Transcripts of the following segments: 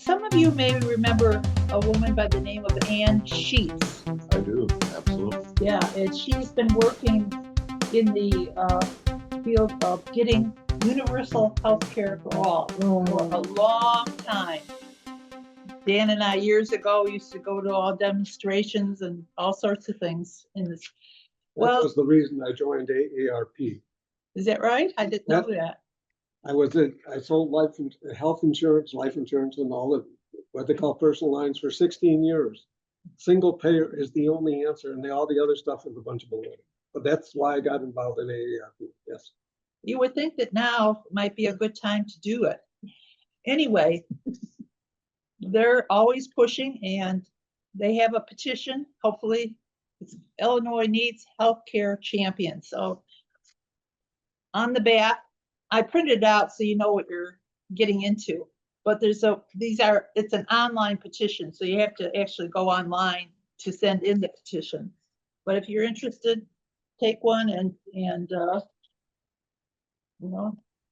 Some of you may remember a woman by the name of Ann Sheets. I do, absolutely. Yeah, and she's been working in the field of getting universal health care for all for a long time. Dan and I years ago used to go to all demonstrations and all sorts of things in this. That was the reason I joined AARP. Is that right? I didn't know that. I sold health insurance, life insurance, and all of what they call personal lines for 16 years. Single payer is the only answer, and all the other stuff is a bunch of baloney. But that's why I got involved in AARP. Yes. You would think that now might be a good time to do it. Anyway, they're always pushing, and they have a petition. Hopefully, it's Illinois Needs Healthcare Champion. So on the back, I printed it out so you know what you're getting into. But it's an online petition, so you have to actually go online to send in the petition. But if you're interested, take one and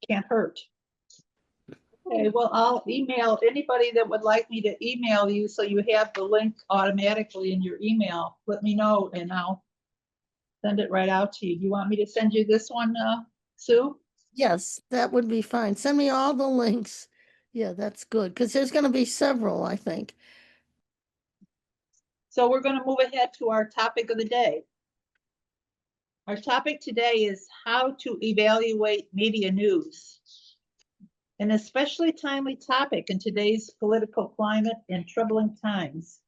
can't hurt. Okay, well, I'll email anybody that would like me to email you so you have the link automatically in your email. Let me know and I'll send it right out to you. Do you want me to send you this one, Sue? Yes, that would be fine. Send me all the links. Yeah, that's good, because there's going to be several, I think. So we're going to move ahead to our topic of the day. Our topic today is how to evaluate media news. An especially timely topic in today's political climate and troubling times.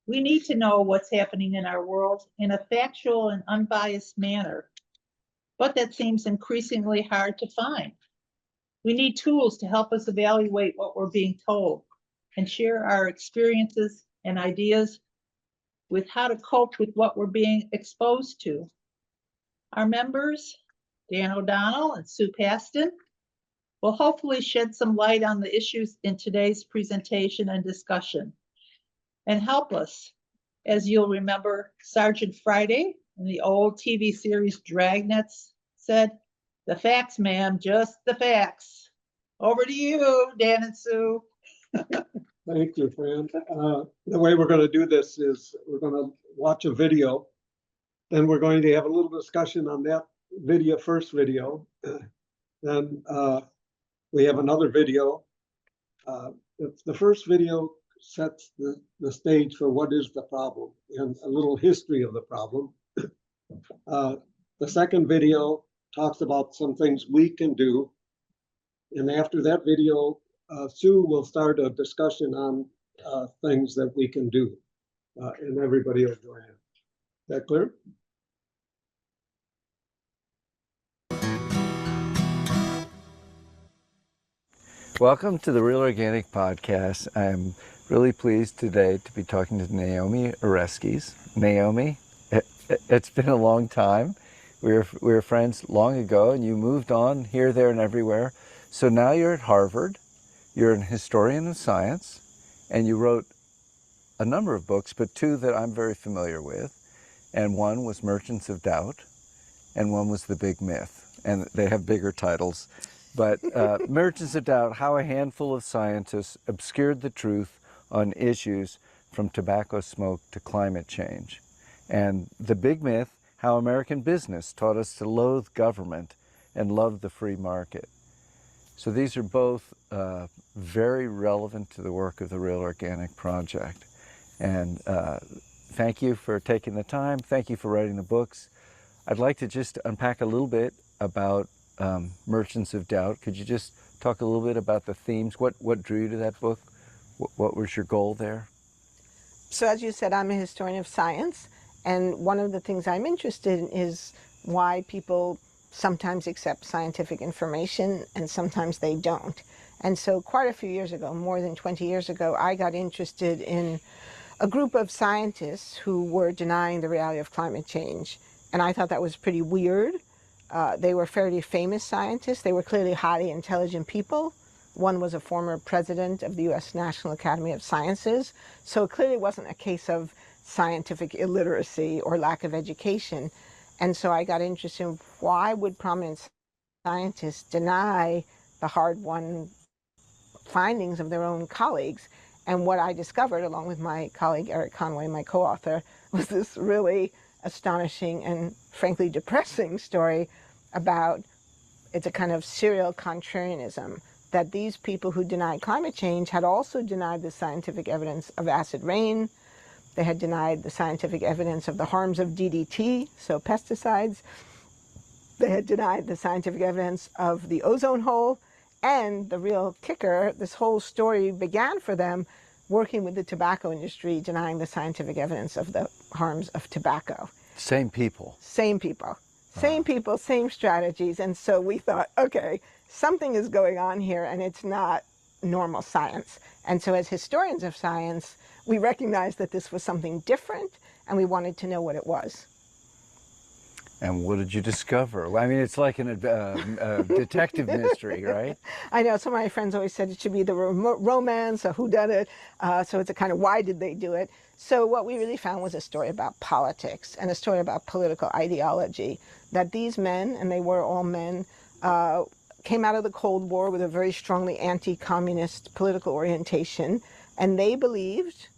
We need to know what's happening in our world in a factual and unbiased manner, but that seems increasingly hard to find. We need tools to help us evaluate what we're being told and share our experiences and ideas with how to cope with what we're being exposed to. Our members, Dan O'Donnell and Sue Paston, will hopefully shed some light on the issues in today's presentation and discussion and help us. As you'll remember, Sergeant Friday in the old TV series Dragnets said, "The facts, ma'am, just the facts." Over to you, Dan and Sue. Thank you, Fran. The way we're going to do this is we're going to watch a video. Then we're going to have a little discussion on that video, first video. Then we have another video. The first video sets the stage for what is the problem and a little history of the problem. The second video talks about some things we can do. And after that video, Sue will start a discussion on things that we can do. And everybody will join in. Is that clear? Welcome to the Real Organic Podcast. I'm really pleased today to be talking to Naomi Oreskes. Naomi, it's been a long time. We were friends long ago, and you moved on here, there, and everywhere. So now you're at Harvard. You're an historian of science, and you wrote a number of books, but two that I'm very familiar with. And one was Merchants of Doubt, and one was The Big Myth. And they have bigger titles. But Merchants of Doubt, How a Handful of Scientists Obscured the Truth on Issues from Tobacco Smoke to Climate Change. And The Big Myth, How American Business Taught Us to Loathe Government and Love the Free Market. So these are both very relevant to the work of the Real Organic Project. And thank you for taking the time. Thank you for writing the books. I'd like to just unpack a little bit about Merchants of Doubt. Could you just talk a little bit about the themes? What drew you to that book? What was your goal there? So as you said, I'm a historian of science, and one of the things I'm interested in is why people sometimes accept scientific information and sometimes they don't. And so quite a few years ago, more than 20 years ago, I got interested in a group of scientists who were denying the reality of climate change. And I thought that was pretty weird. They were fairly famous scientists. They were clearly highly intelligent people. One was a former president of the U.S. National Academy of Sciences. So it clearly wasn't a case of scientific illiteracy or lack of education. And so I got interested in why would prominent scientists deny the hard-won findings of their own colleagues. And what I discovered, along with my colleague Eric Conway, my co-author, was this really astonishing and frankly depressing story about, it's a kind of serial contrarianism, that these people who denied climate change had also denied the scientific evidence of acid rain. They had denied the scientific evidence of the harms of DDT, so pesticides. They had denied the scientific evidence of the ozone hole. And the real kicker, this whole story began for them working with the tobacco industry, denying the scientific evidence of the harms of tobacco. Same people. Same people. Same people, same strategies. And so we thought, okay, something is going on here and it's not normal science. And so as historians of science, we recognized that this was something different and we wanted to know what it was. And what did you discover? I mean, it's like a detective mystery, right? I know, some of my friends always said it should be the romance, a whodunit. So it's a kind of why did they do it? So what we really found was a story about politics and a story about political ideology. That these men, and they were all men, came out of the Cold War with a very strongly anti-communist political orientation. And they believed,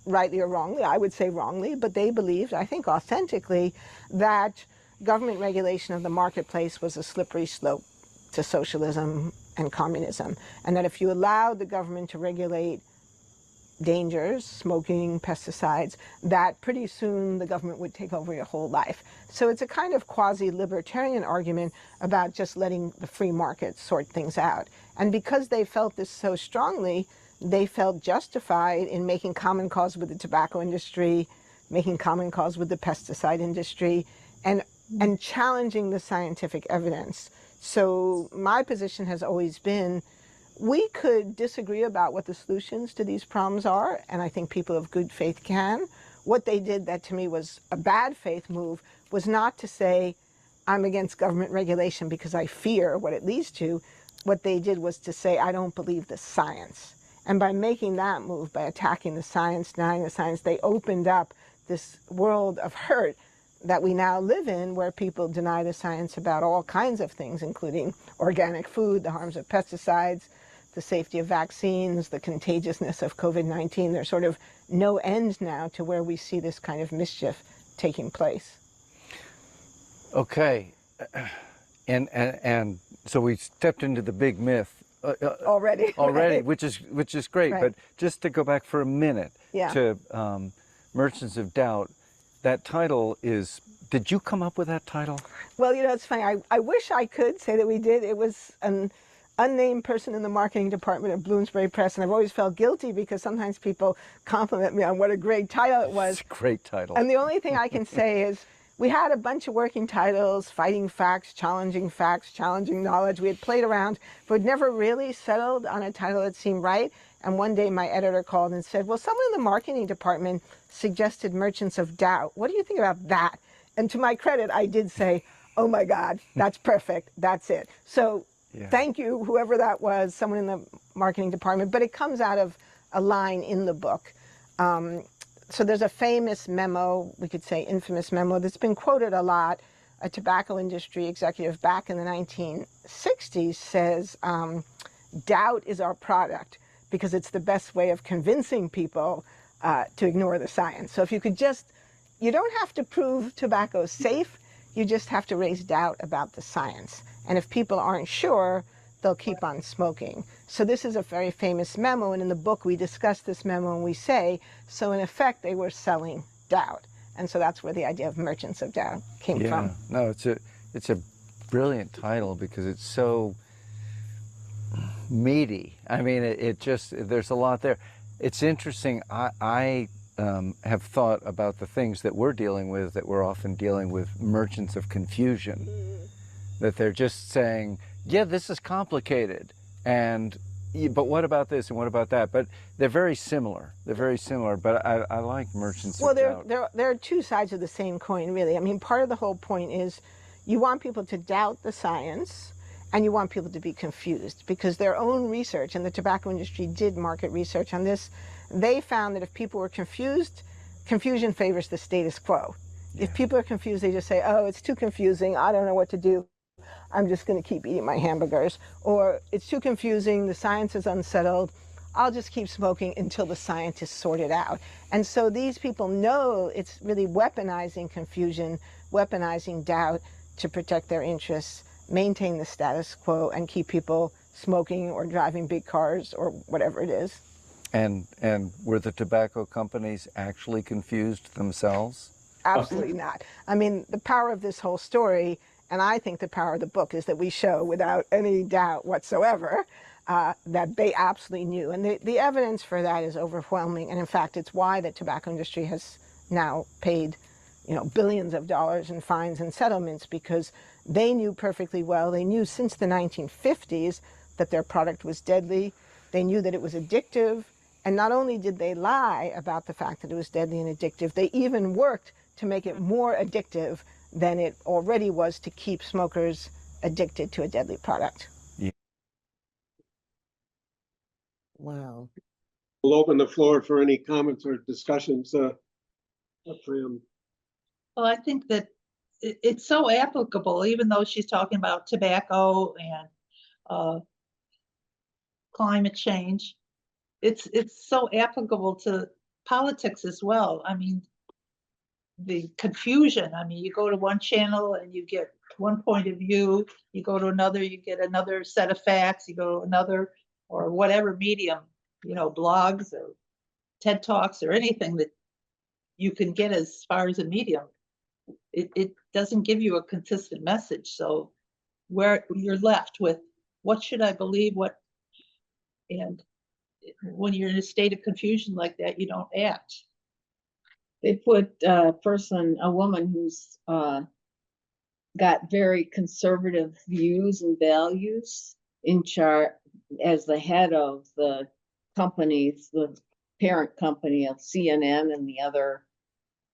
rightly or wrongly, I would say wrongly, but they believed, I think authentically, that government regulation of the marketplace was a slippery slope to socialism and communism. And that if you allowed the government to regulate dangers, smoking, pesticides, that pretty soon the government would take over your whole life. So it's a kind of quasi-libertarian argument about just letting the free market sort things out. And because they felt this so strongly, they felt justified in making common cause with the tobacco industry, making common cause with the pesticide industry, and challenging the scientific evidence. So my position has always been, we could disagree about what the solutions to these problems are, and I think people of good faith can. What they did that to me was a bad faith move was not to say, I'm against government regulation because I fear what it leads to. What they did was to say, I don't believe the science. And by making that move, by attacking the science, denying the science, they opened up this world of hurt that we now live in, where people deny the science about all kinds of things, including organic food, the harms of pesticides, the safety of vaccines, the contagiousness of COVID-19. There's sort of no end now to where we see this kind of mischief taking place. Okay. And so we stepped into the big myth. Already. Already, which is great. Right. But just to go back for a minute to Merchants of Doubt, that title is, did you come up with that title? Well, you know, it's funny. I wish I could say that we did. It was an unnamed person in the marketing department at Bloomsbury Press, and I've always felt guilty because sometimes people compliment me on what a great title it was. It's a great title. And the only thing I can say is we had a bunch of working titles, fighting facts, challenging knowledge. We had played around, but never really settled on a title that seemed right. And one day my editor called and said, well, someone in the marketing department suggested Merchants of Doubt. What do you think about that? And to my credit, I did say, oh my God, that's perfect. That's it. So thank you, whoever that was, someone in the marketing department. But it comes out of a line in the book. So there's a famous memo, we could say infamous memo, that's been quoted a lot. A tobacco industry executive back in the 1960s says, doubt is our product because it's the best way of convincing people to ignore the science. So if you could just, you don't have to prove tobacco is safe, you just have to raise doubt about the science. And if people aren't sure, they'll keep on smoking. So this is a very famous memo, and in the book we discuss this memo and we say, so in effect they were selling doubt. And so that's where the idea of Merchants of Doubt came from. No, it's a brilliant title because it's so meaty. I mean, it just, there's a lot there. It's interesting, I have thought about the things that we're dealing with, that we're often dealing with merchants of confusion. That they're just saying, yeah, this is complicated, but what about this and what about that? But they're very similar. They're very similar, but I like Merchants of Doubt. Well, there are two sides of the same coin, really. I mean, part of the whole point is you want people to doubt the science, and you want people to be confused, because their own research, and the tobacco industry did market research on this, they found that if people were confused, confusion favors the status quo. Yeah. If people are confused, they just say, oh, it's too confusing, I don't know what to do. I'm just going to keep eating my hamburgers. Or it's too confusing, the science is unsettled, I'll just keep smoking until the scientists sort it out. And so these people know it's really weaponizing confusion, weaponizing doubt to protect their interests, maintain the status quo, and keep people smoking or driving big cars or whatever it is. And were the tobacco companies actually confused themselves? Absolutely not. I mean, the power of this whole story, and I think the power of the book, is that we show without any doubt whatsoever that they absolutely knew. And the evidence for that is overwhelming. And in fact, it's why the tobacco industry has now paid, billions of dollars in fines and settlements, because they knew perfectly well. They knew since the 1950s that their product was deadly. They knew that it was addictive. And not only did they lie about the fact that it was deadly and addictive, they even worked to make it more addictive than it already was to keep smokers addicted to a deadly product. Wow. We'll open the floor for any comments or discussions. Fran. Well, I think that it's so applicable, even though she's talking about tobacco and climate change. It's so applicable to politics as well. I mean, the confusion. I mean, you go to one channel and you get one point of view. You go to another, you get another set of facts. You go to another, or whatever medium, blogs or TED Talks or anything that you can get as far as a medium. It doesn't give you a consistent message. So where you're left with, what should I believe? And when you're in a state of confusion like that, you don't act. They put a woman who's got very conservative views and values in charge as the head of the companies, the parent company of CNN and the other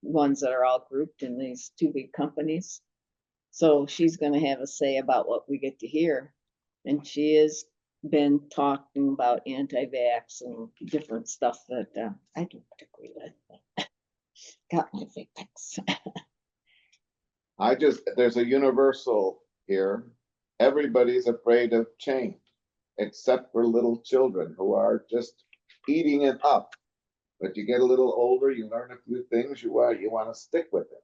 ones that are all grouped in these two big companies. So she's going to have a say about what we get to hear. And she has been talking about anti-vax and different stuff that I don't agree with. Got my feelings. There's a universal here. Everybody's afraid of change, except for little children who are just eating it up. But you get a little older, you learn a few things, you want to stick with it.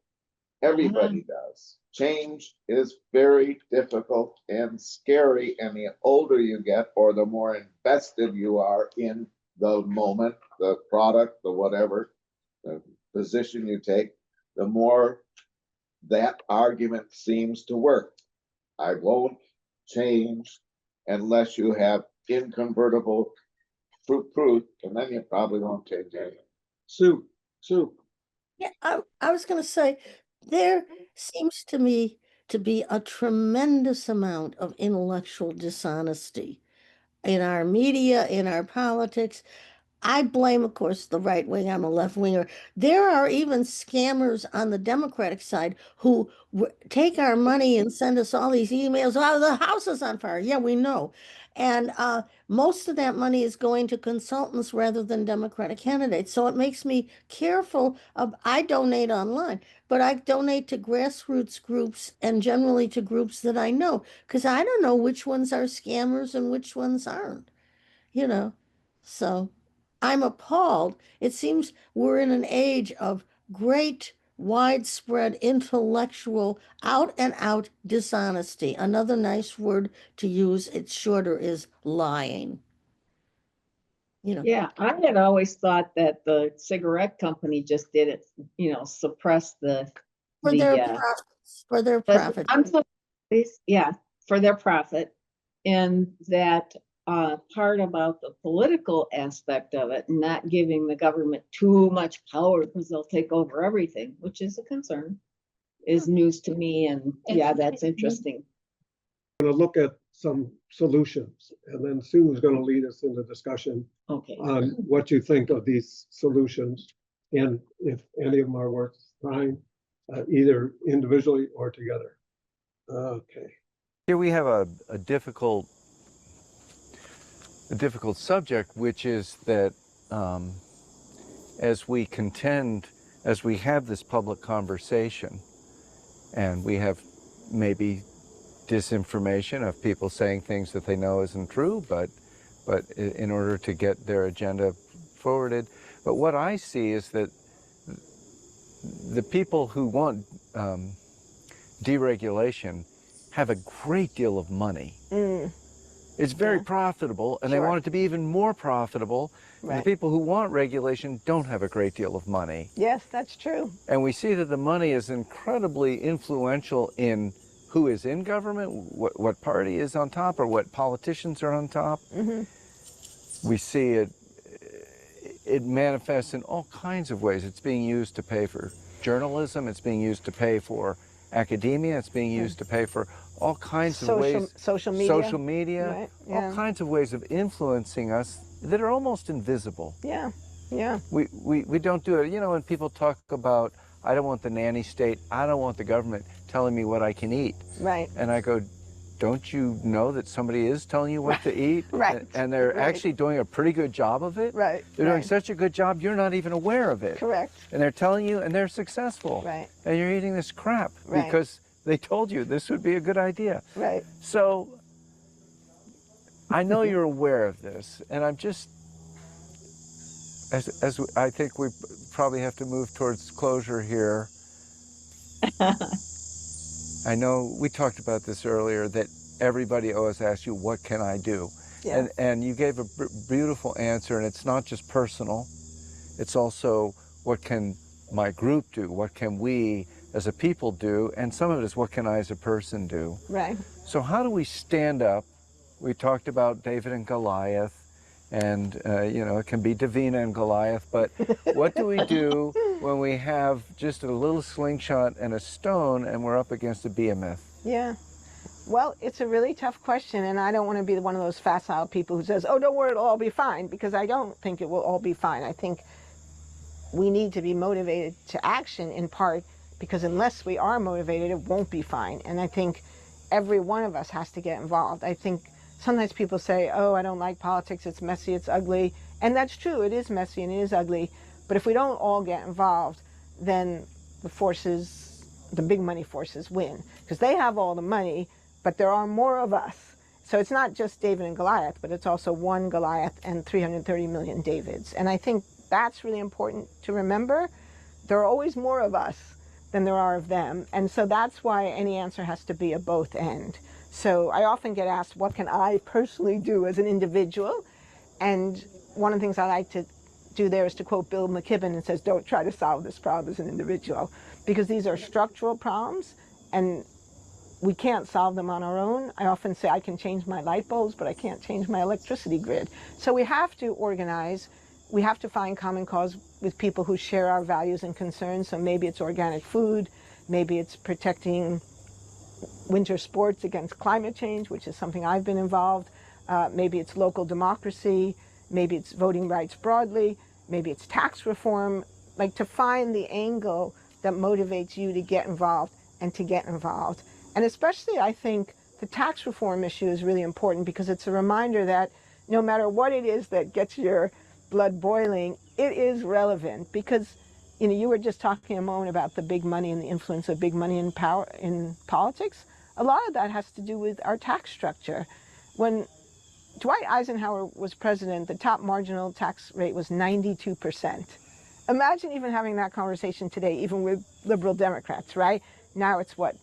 Everybody does. Change is very difficult and scary, and the older you get, or the more invested you are in the moment, the product, the whatever, the position you take, the more that argument seems to work. I won't change unless you have inconvertible truth, and then you probably won't change anything. Sue. Yeah, I was going to say, there seems to me to be a tremendous amount of intellectual dishonesty in our media, in our politics. I blame, of course, the right wing. I'm a left winger. There are even scammers on the Democratic side who take our money and send us all these emails. Oh, the house is on fire. Yeah, we know. And most of that money is going to consultants rather than Democratic candidates. So it makes me careful I donate online, but I donate to grassroots groups and generally to groups that I know, because I don't know which ones are scammers and which ones aren't, So I'm appalled. It seems we're in an age of great, widespread intellectual, out and out dishonesty. Another nice word to use, it's shorter, is lying. Yeah, I had always thought that the cigarette company just did it, suppress For their profits, for their profit. Yeah, for their profit. And that part about the political aspect of it, not giving the government too much power because they'll take over everything, which is a concern, is news to me. And yeah, that's interesting. I'm going to look at some solutions, and then Sue is going to lead us into discussion on what you think of these solutions, and if any of them are worth trying, either individually or together. Okay. Here we have a difficult subject, which is that as we have this public conversation, and we have maybe disinformation, of people saying things that they know isn't true, but in order to get their agenda forwarded. But what I see is that the people who want deregulation have a great deal of money. It's very profitable, and they want it to be even more profitable. And the people who want regulation don't have a great deal of money. Yes, that's true. And we see that the money is incredibly influential in who is in government, what party is on top, or what politicians are on top. We see it manifests in all kinds of ways. It's being used to pay for journalism, it's being used to pay for academia, it's being used to pay for all kinds of ways. Social media. Right, all kinds of ways of influencing us that are almost invisible. Yeah. We don't do it. You know, when people talk about, I don't want the nanny state, I don't want the government telling me what I can eat. Right. And I go, don't you know that somebody is telling you what to eat? Right. And they're actually doing a pretty good job of it? Right. They're doing such a good job, you're not even aware of it. Correct. And they're telling you, and they're successful. Right. And you're eating this crap because they told you this would be a good idea. Right. So I know you're aware of this, and I'm just, as I think we probably have to move towards closure here. I know we talked about this earlier, that everybody always asks you, what can I do? Yeah. And you gave a beautiful answer, and it's not just personal, it's also what can my group do? What can we as a people do? And some of it is what can I as a person do? Right. So how do we stand up? We talked about David and Goliath, and you know, it can be Davina and Goliath, but what do we do when we have just a little slingshot and a stone and we're up against a behemoth? Yeah. Well, it's a really tough question, and I don't want to be one of those facile people who says, oh, don't worry, it'll all be fine, because I don't think it will all be fine. I think we need to be motivated to action, in part because unless we are motivated, it won't be fine. And I think every one of us has to get involved. I think sometimes people say, oh, I don't like politics, it's messy, it's ugly. And that's true, it is messy and it is ugly. But if we don't all get involved, then the forces, the big money forces win. Because they have all the money, but there are more of us. So it's not just David and Goliath, but it's also one Goliath and 330 million Davids. And I think that's really important to remember. There are always more of us than there are of them. And so that's why any answer has to be a both end. So I often get asked, what can I personally do as an individual? And one of the things I like to do there is to quote Bill McKibben, and says, don't try to solve this problem as an individual, because these are structural problems and we can't solve them on our own. I often say I can change my light bulbs, but I can't change my electricity grid. So we have to organize. We have to find common cause with people who share our values and concerns. So maybe it's organic food, maybe it's protecting winter sports against climate change, which is something I've been involved. Maybe it's local democracy, maybe it's voting rights broadly, maybe it's tax reform. Like, to find the angle that motivates you to get involved and to get involved. And especially, I think, the tax reform issue is really important, because it's a reminder that no matter what it is that gets your blood boiling, it is relevant. Because, you know, you were just talking a moment about the big money and the influence of big money in power in politics. A lot of that has to do with our tax structure. When Dwight Eisenhower was president, the top marginal tax rate was 92%. Imagine even having that conversation today, even with liberal Democrats, right? Now it's what,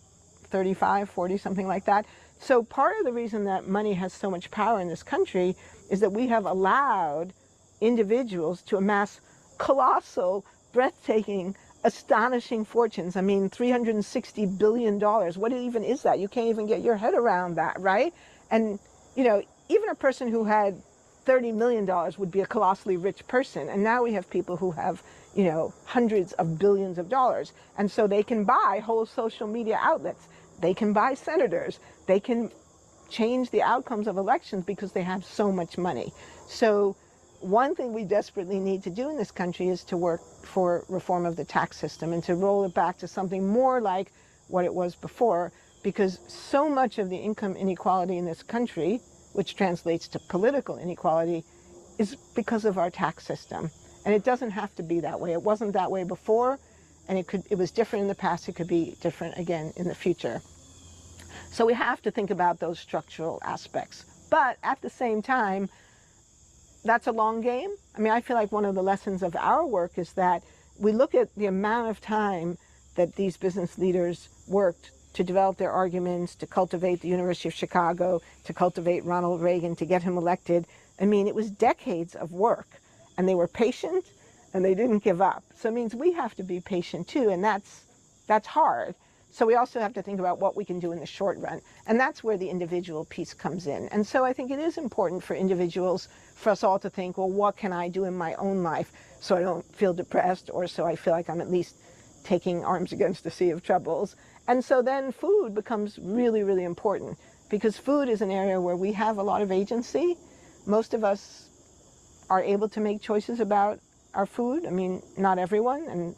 35, 40, something like that. So part of the reason that money has so much power in this country is that we have allowed individuals to amass colossal, breathtaking, astonishing fortunes. I mean, $360 billion. What even is that? You can't even get your head around that, right? And, you know, even a person who had $30 million would be a colossally rich person. And now we have people who have, you know, hundreds of billions of dollars. And so they can buy whole social media outlets. They can buy senators. They can change the outcomes of elections because they have so much money. So one thing we desperately need to do in this country is to work for reform of the tax system and to roll it back to something more like what it was before, because so much of the income inequality in this country, which translates to political inequality, is because of our tax system. And it doesn't have to be that way. It wasn't that way before, and it was different in the past. It could be different again in the future. So we have to think about those structural aspects. But at the same time, that's a long game. I mean, I feel like one of the lessons of our work is that we look at the amount of time that these business leaders worked to develop their arguments, to cultivate the University of Chicago, to cultivate Ronald Reagan, to get him elected. I mean, it was decades of work, and they were patient and they didn't give up. So it means we have to be patient too, and that's hard. So we also have to think about what we can do in the short run. And that's where the individual piece comes in. And so I think it is important for individuals, for us all to think, well, what can I do in my own life so I don't feel depressed, or so I feel like I'm at least taking arms against the sea of troubles. And so then food becomes really, really important, because food is an area where we have a lot of agency. Most of us are able to make choices about our food. I mean, not everyone, and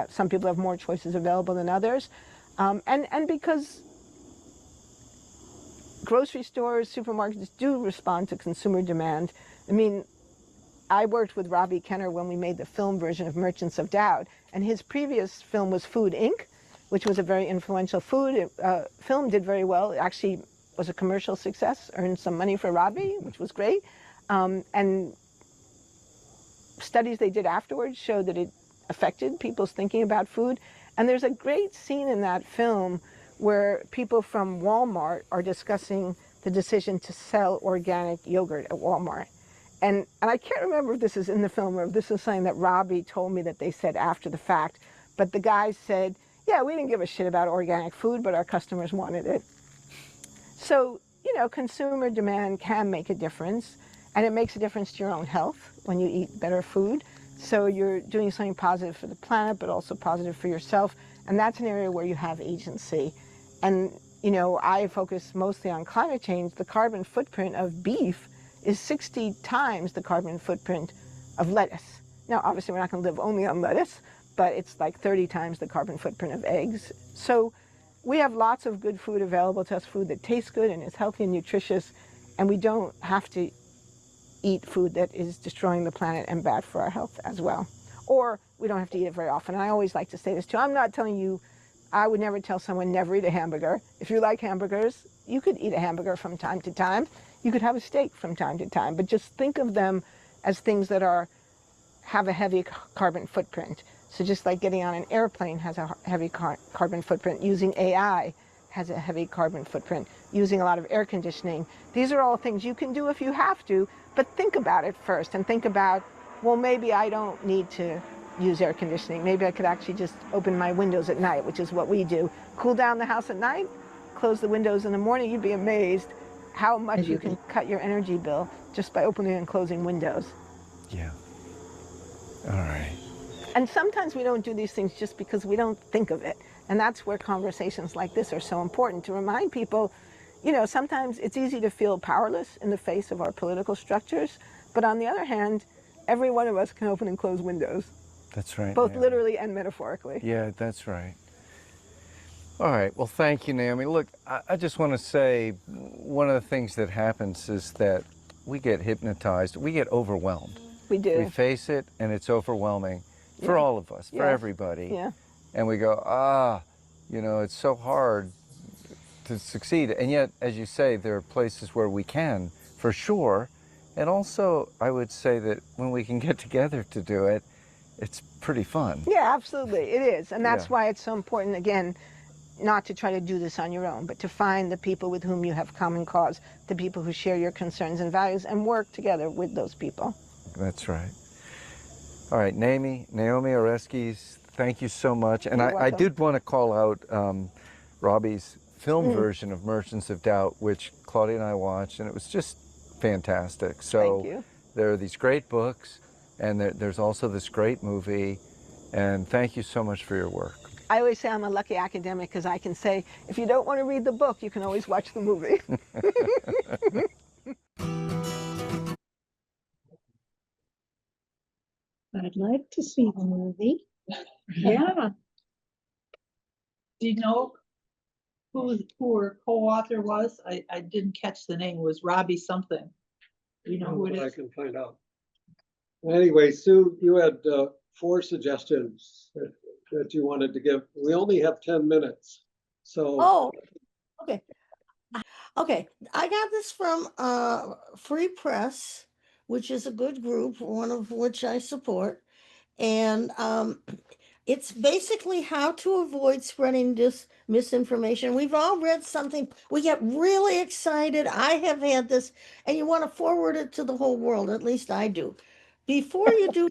some people have more choices available than others. And because grocery stores, supermarkets do respond to consumer demand. I mean, I worked with Robbie Kenner when we made the film version of Merchants of Doubt, and his previous film was Food Inc., which was a very influential film, did very well. It actually was a commercial success, earned some money for Robbie, which was great. And studies they did afterwards showed that it affected people's thinking about food. And there's a great scene in that film where people from Walmart are discussing the decision to sell organic yogurt at Walmart. And I can't remember if this is in the film or if this is something that Robbie told me that they said after the fact, but the guy said, yeah, we didn't give a shit about organic food, but our customers wanted it. So, you know, consumer demand can make a difference, and it makes a difference to your own health when you eat better food. So you're doing something positive for the planet, but also positive for yourself. And that's an area where you have agency. And, you know, I focus mostly on climate change. The carbon footprint of beef is 60 times the carbon footprint of lettuce. Now, obviously, we're not going to live only on lettuce, but it's like 30 times the carbon footprint of eggs. So we have lots of good food available to us, food that tastes good and is healthy and nutritious, and we don't have to eat food that is destroying the planet and bad for our health as well. Or we don't have to eat it very often. And I always like to say this too. I'm not telling you, I would never tell someone never eat a hamburger. If you like hamburgers, you could eat a hamburger from time to time. You could have a steak from time to time, but just think of them as things that have a heavy carbon footprint. So just like getting on an airplane has a heavy carbon footprint, using AI has a heavy carbon footprint, using a lot of air conditioning. These are all things you can do if you have to, but think about it first and think about, well, maybe I don't need to use air conditioning. Maybe I could actually just open my windows at night, which is what we do. Cool down the house at night, close the windows in the morning. You'd be amazed how much you can cut your energy bill just by opening and closing windows. Yeah. All right. And sometimes we don't do these things just because we don't think of it. And that's where conversations like this are so important, to remind people, you know, sometimes it's easy to feel powerless in the face of our political structures. But on the other hand, every one of us can open and close windows. That's right. Both Naomi. literally and metaphorically. Yeah, that's right. All right. Well, thank you, Naomi. Look, I just want to say one of the things that happens is that we get hypnotized. We get overwhelmed. We do. We face it, and it's overwhelming for all of us, for everybody. Yeah. And we go, you know, it's so hard to succeed. And yet, as you say, there are places where we can, for sure. And also, I would say that when we can get together to do it, it's pretty fun. Yeah, absolutely. It is. And that's why it's so important, again, not to try to do this on your own, but to find the people with whom you have common cause, the people who share your concerns and values, and work together with those people. That's right. All right, Naomi Oreskes, thank you so much. And I did want to call out Robbie's film version of Merchants of Doubt, which Claudia and I watched, and it was just fantastic. So Thank you. There are these great books, and there's also this great movie, and thank you so much for your work. I always say I'm a lucky academic because I can say, if you don't want to read the book, you can always watch the movie. I'd like to see the movie. Yeah. Do you know who her co-author was? I didn't catch the name. It was Robbie something. Do you know who it I is? can find out. Anyway, Sue, you had 4 suggestions that you wanted to give. We only have 10 minutes. So Oh, okay. Okay, I got this from Free Press, which is a good group, one of which I support. And it's basically how to avoid spreading misinformation. We've all read something, we get really excited. I have had this, and you want to forward it to the whole world, at least I do. Before you do,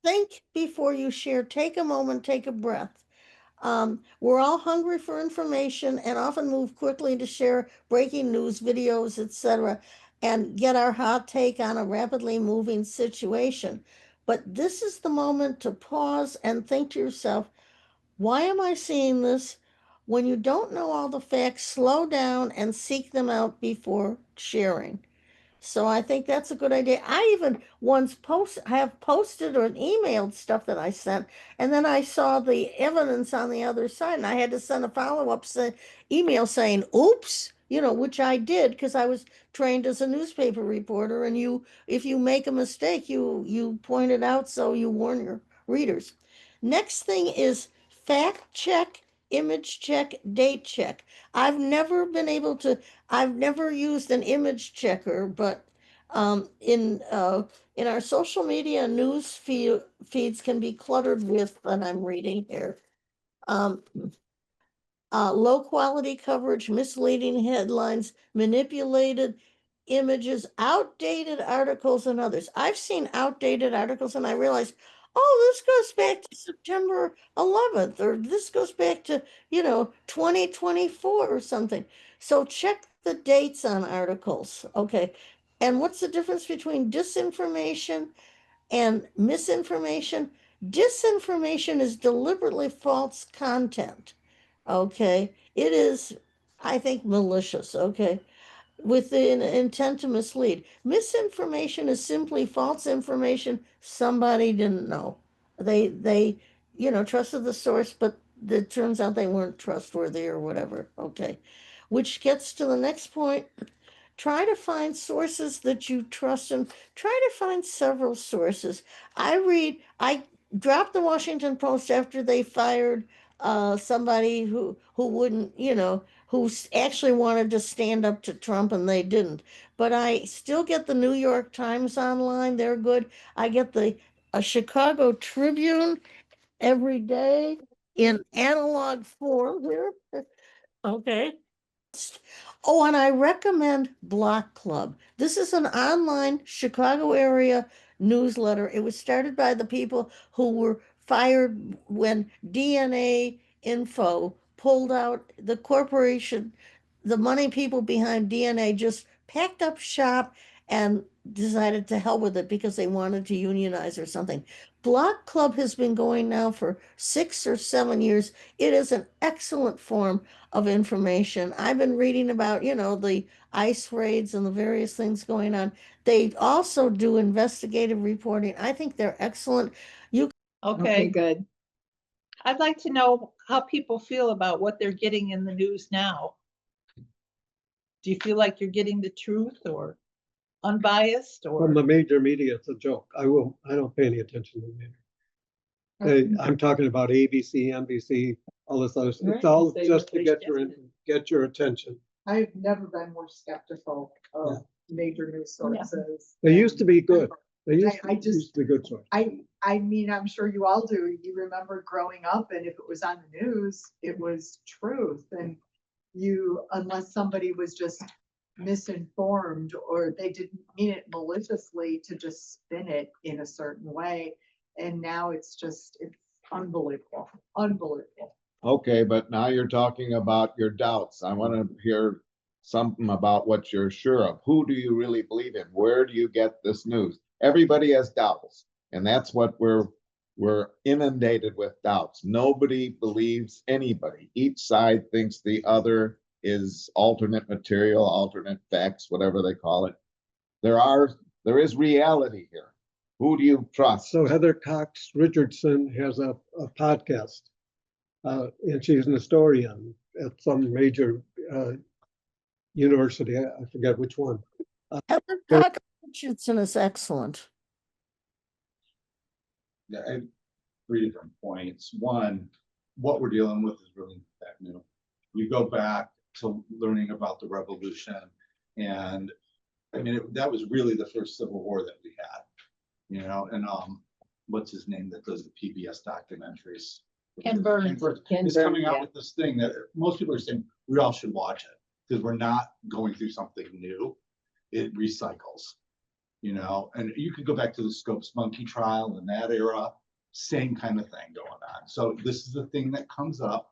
think before you share. Take a moment, take a breath. We're all hungry for information and often move quickly to share breaking news, videos, etc., and get our hot take on a rapidly moving situation. But this is the moment to pause and think to yourself, why am I seeing this? When you don't know all the facts, slow down and seek them out before sharing. So I think that's a good idea. I even once have posted or emailed stuff that I sent, and then I saw the evidence on the other side, and I had to send a follow-up email saying, "Oops," which I did because I was trained as a newspaper reporter, and if you make a mistake, you point it out so you warn your readers. Next thing is fact check, image check, date check. I've never used an image checker, but in our social media news feeds can be cluttered with, and I'm reading here, low quality coverage, misleading headlines, manipulated images, outdated articles, and others. I've seen outdated articles and I realized, oh, this goes back to September 11th, or this goes back to, 2024 or something. So check the dates on articles. Okay. And what's the difference between disinformation and misinformation? Disinformation is deliberately false content. Okay. It is, I think, malicious. Okay. With the intent to mislead. Misinformation is simply false information somebody didn't know. They trusted the source, but it turns out they weren't trustworthy or whatever. Okay. Which gets to the next point. Try to find sources that you trust and try to find several sources. I dropped the Washington Post after they fired somebody who wouldn't, who actually wanted to stand up to Trump and they didn't. But I still get the New York Times online. They're good. I get the Chicago Tribune every day in analog form here. Okay. Oh, and I recommend Block Club. This is an online Chicago area newsletter. It was started by the people who were fired when DNA Info pulled out the corporation. The money people behind DNA just packed up shop and decided to hell with it because they wanted to unionize or something. Block Club has been going now for 6 or 7 years. It is an excellent form of information. I've been reading about, the ICE raids and the various things going on. They also do investigative reporting. I think they're excellent. Okay, Okay, good. I'd like to know how people feel about what they're getting in the news now. Do you feel like you're getting the truth or unbiased From or? the major media, it's a joke. I don't pay any attention to the media. I'm talking about ABC, NBC, all this other stuff. Right, It's all they just to really get your attention. I've never been more skeptical of major news sources. They used to be good. They I used just- to be good sources. I mean, I'm sure you all do. You remember growing up, and if it was on the news, it was truth. And unless somebody was just misinformed or they didn't mean it maliciously to just spin it in a certain way. And now it's unbelievable, unbelievable. Okay, but now you're talking about your doubts. I want to hear something about what you're sure of. Who do you really believe in? Where do you get this news? Everybody has doubts, and that's what we're inundated with doubts. Nobody believes anybody. Each side thinks the other is alternate material, alternate facts, whatever they call it. There is reality here. Who do you trust? So Heather Cox Richardson has a podcast, and she's an historian at some major university. I forget which one. Heather Cox Richardson is excellent. Yeah, I have 3 different points. One, what we're dealing with is really that new. You go back to learning about the revolution. And I mean, that was really the first Civil War that we had, you know, and what's his name that does the PBS documentaries? Ken Burns. Ken He's coming Burns, out yeah. with this thing that most people are saying we all should watch it because we're not going through something new. It recycles, you know, and you could go back to the Scopes Monkey trial in that era, same kind of thing going on. So this is the thing that comes up.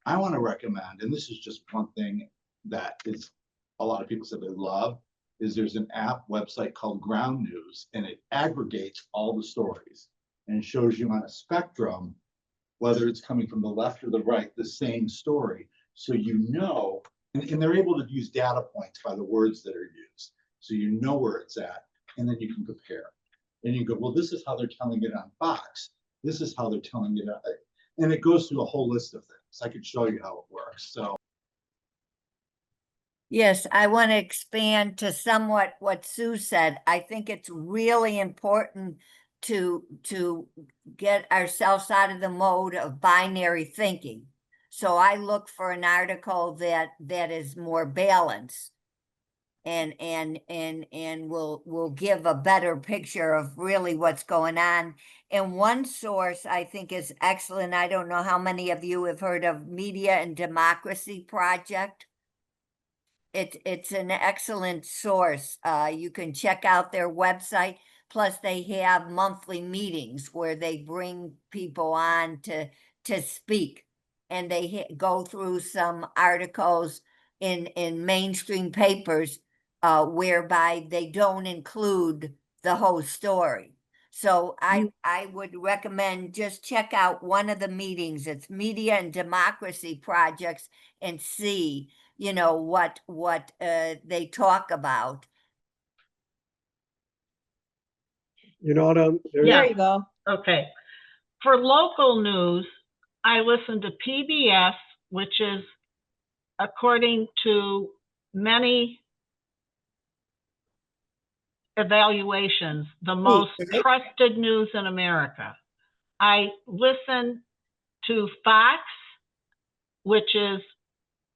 I want to recommend, and this is just one thing that is a lot of people said they love, is there's an app website called Ground News, and it aggregates all the stories and shows you on a spectrum whether it's coming from the left or the right, the same story. So you know, and they're able to use data points by the words that are used. So you know where it's at, and then you can compare. And you go, well, this is how they're telling it on Fox. This is how they're telling it. And it goes through a whole list of things. I could show you how it works. So. Yes, I want to expand to somewhat what Sue said. I think it's really important to get ourselves out of the mode of binary thinking. So I look for an article that is more balanced and will give a better picture of really what's going on. And one source I think is excellent. I don't know how many of you have heard of Media and Democracy Project. It's an excellent source. You can check out their website. Plus, they have monthly meetings where they bring people on to speak, and they go through some articles in mainstream papers whereby they don't include the whole story. So I would recommend just check out one of the meetings. It's Media and Democracy Projects, and see, you know, what they talk about. You know what, There Yeah. you go. Okay. For local news, I listen to PBS, which is, according to many evaluations, the most trusted news in America. I listen to Fox, which is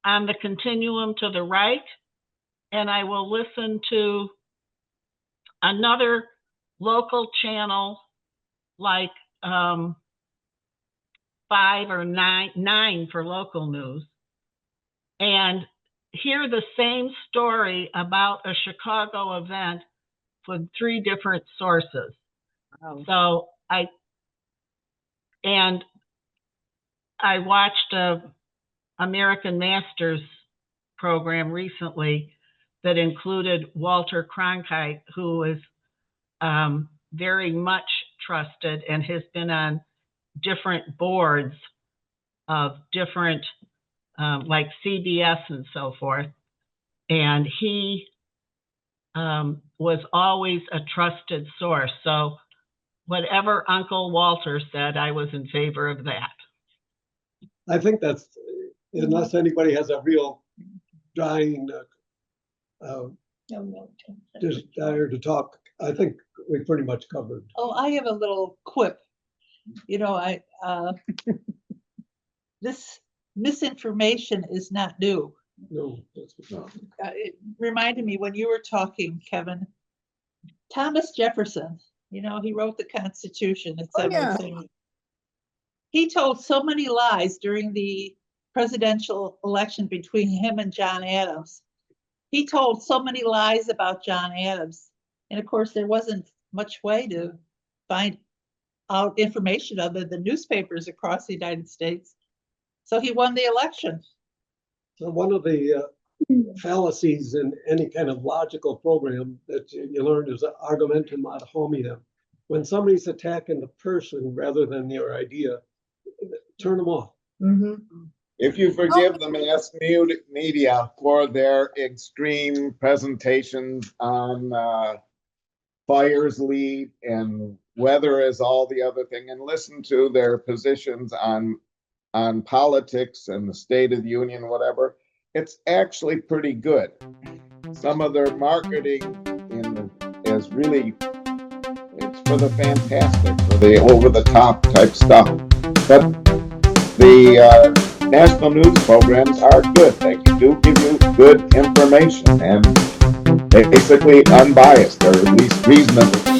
on the continuum to the right, and I will listen to another local channel like 5 or 9 for local news, and hear the same story about a Chicago event with 3 different sources. Wow. So I watched a American Masters program recently that included Walter Cronkite, who is very much trusted and has been on different boards of different, like CBS and so forth. And he was always a trusted source. So whatever Uncle Walter said, I was in favor of that. I think that's, unless anybody has a real dying desire to talk, I think we pretty much covered. Oh, I have a little quip. You know, this misinformation is not new. No, that's not. It reminded me when you were talking, Kevin, Thomas Jefferson, you know, he wrote the Constitution, it's everything. He told so many lies during the presidential election between him and John Adams. He told so many lies about John Adams. And of course, there wasn't much way to find out information other than newspapers across the United States. So he won the election. So one of the fallacies in any kind of logical program that you learn is argumentum ad hominem. When somebody's attacking the person rather than their idea, turn them off. If you forgive the mass media for their extreme presentations on fire's lead and weather is all the other thing, and listen to their positions on politics and the State of the Union, whatever, it's actually pretty good. Some of their marketing is really, it's for the fantastic, for the over-the-top type stuff. But the national news programs are good. Thank you. do give you good information and basically unbiased, or at least reasonably